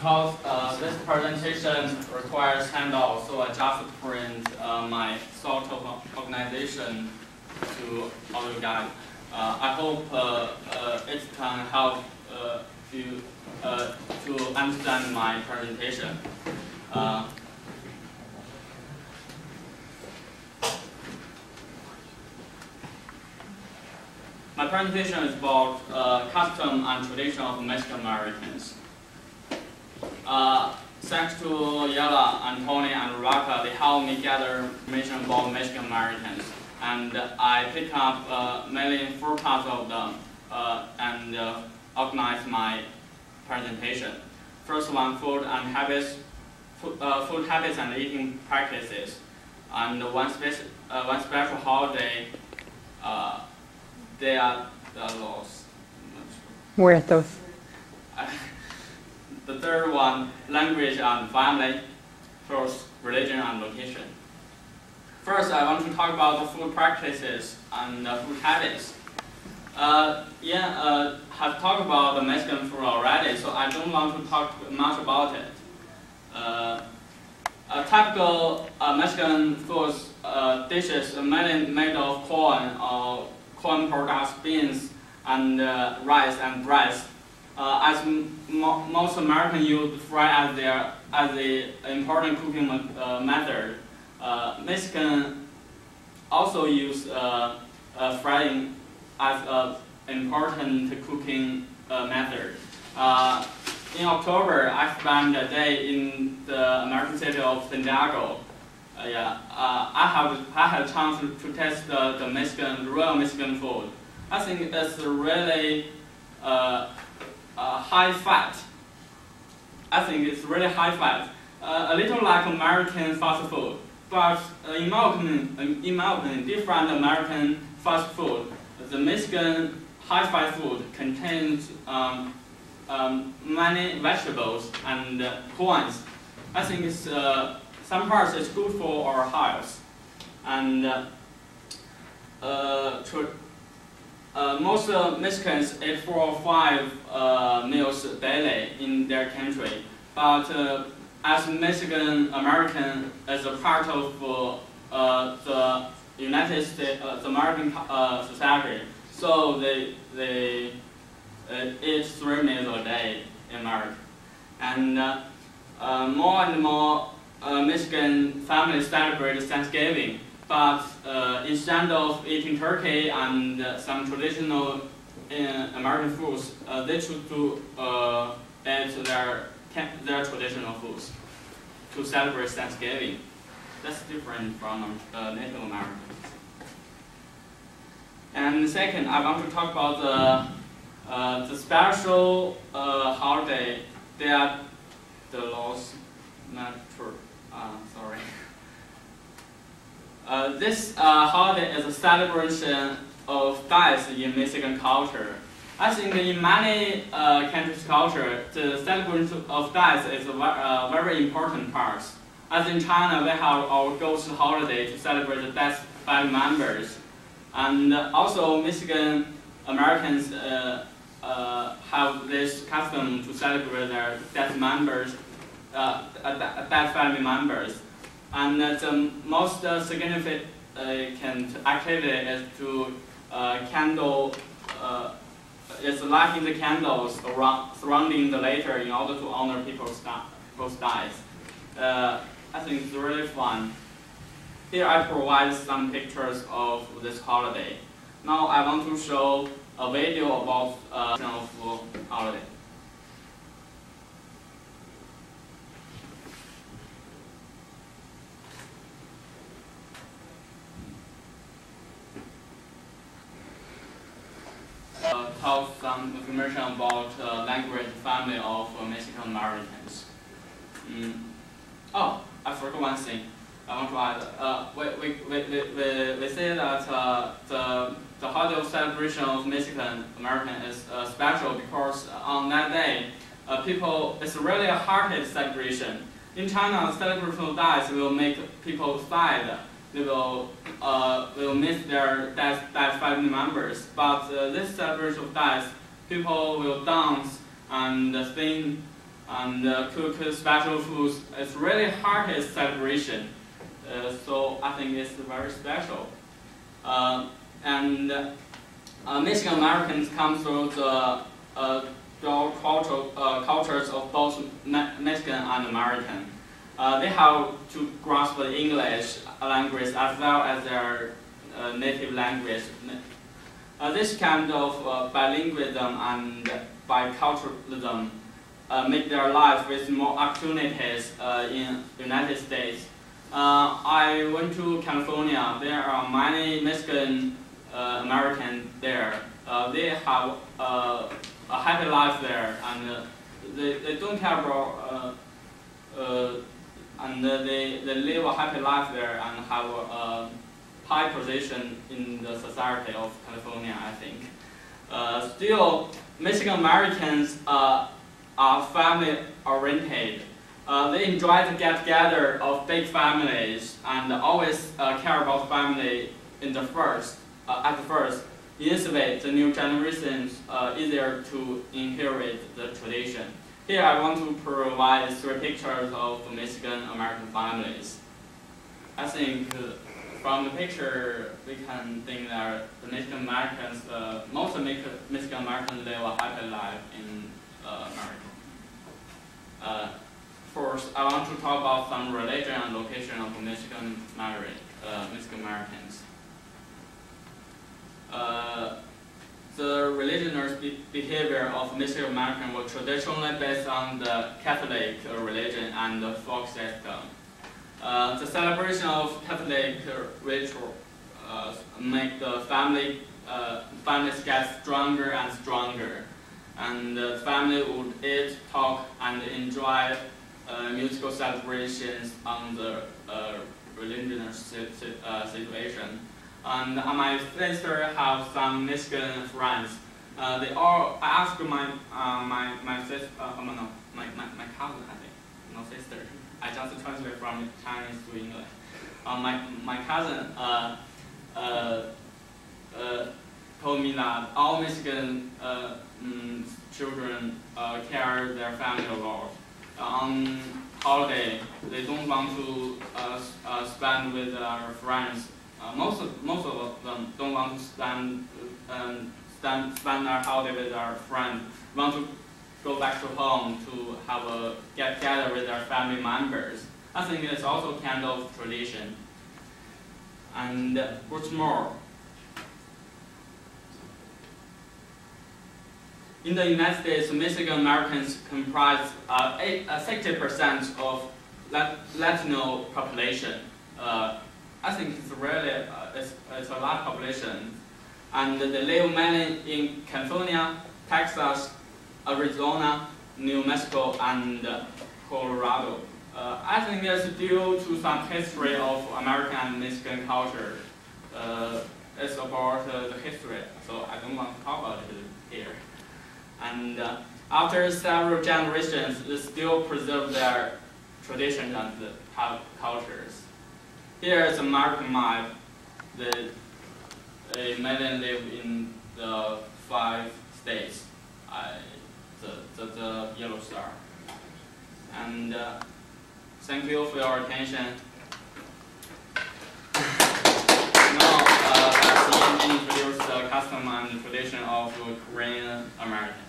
because this presentation requires handout, so I just print my sort of organization to all you guys. I hope it can help you to understand my presentation. My presentation is about custom and tradition of Mexican Americans. Thanks to Yala and Tony and Raka, they helped me gather information about Mexican Americans. And I pick up mainly 4 parts of them and organize my presentation. First one, food habits and eating practices. And one special holiday, they are the laws. Muertos. The third one, language and family. Fourth, religion and location. First, I want to talk about the food practices and food habits. Have talked about the Mexican food already, so I don't want to talk much about it. Typical Mexican food dishes are mainly made of corn or corn products, beans, and rice and bread. As most Americans use fry as the important cooking method, Mexican also use frying as an important cooking method. In October, I spent a day in the American city of San Diego. I had a chance to taste the real Mexican food. I think it's really high fat. I think it's really high fat. A little like American fast food, but in my opinion, different American fast food, the Mexican high fat food contains many vegetables and corns. I think it's some parts is good for our health, and most Mexicans eat 4 or 5 meals daily in their country, but as Mexican American as a part of the United States, the American society, so they eat 3 meals a day in America, and more and more Mexican families celebrate Thanksgiving. But instead of eating turkey and some traditional American foods, they choose to eat their traditional foods to celebrate Thanksgiving. That's different from Native Americans. And second, I want to talk about the special holiday. They are the laws. Not true. Sorry. This holiday is a celebration of dice in Mexican culture. I think in many countries' culture, the celebration of dice is a very important part. As in China, we have our ghost holiday to celebrate the dead family members. And also Mexican Americans have this custom to celebrate their dead members, dead family members. And the most significant activity is to is lighting the candles surrounding the later in order to honor people's dies. I think it's really fun. Here I provide some pictures of this holiday. Now I want to show a video about holiday. Tell some information about language family of Mexican Americans. Oh, I forgot one thing. I want to add. We say that the holiday celebration of Mexican American is special because on that day, it's really a hearty celebration. In China, the celebration of dice will make people sad. They will miss their dead family members. But this celebration of dice, people will dance and sing and cook special foods. It's really hearty celebration. So I think it's very special. Mexican Americans come through the dual cultures of both Mexican and American. They have to grasp the English language as well as their native language. This kind of bilingualism and biculturalism make their life with more opportunities in the United States. I went to California. There are many Mexican Americans there. They have a happy life there, and they don't care about and they live a happy life there and have a high position in the society of California, I think. Still, Mexican Americans are family oriented. They enjoy the get-together of big families and always care about family at first. In this way, the new generations easier to inherit the tradition. Here I want to provide 3 pictures of Mexican American families. I think from the picture we can think that the Mexican Americans, most Mexican Americans live a happy life in America. First, I want to talk about some religion and location of Mexican Americans. The religious behavior of Mexican Americans was traditionally based on the Catholic religion and the folk system. The celebration of Catholic ritual make the families get stronger and stronger, and the family would eat, talk, and enjoy musical celebrations on the religious situation. And my sister have some Mexican friends. I asked my sister, my cousin, I think, no sister. I just translate from Chinese to English. My cousin told me that all Mexican children care their family a lot. On holiday, they don't want to spend with their friends. Most of them don't want to spend their holiday with their friends. Want to go back to home to have a get together with their family members. I think it's also kind of tradition. And what's more, in the United States, Mexican Americans comprise 60% of Latino population. I think it's really it's a large population, and they live mainly in California, Texas, Arizona, New Mexico, and Colorado. I think it's due to some history of American and Mexican culture. It's about the history, so I don't want to talk about it here. And after several generations, they still preserve their traditions and cultures. Here is an American map. They mainly live in the 5 states, the yellow star. And thank you for your attention. Now, let's introduce the custom and tradition of Korean American.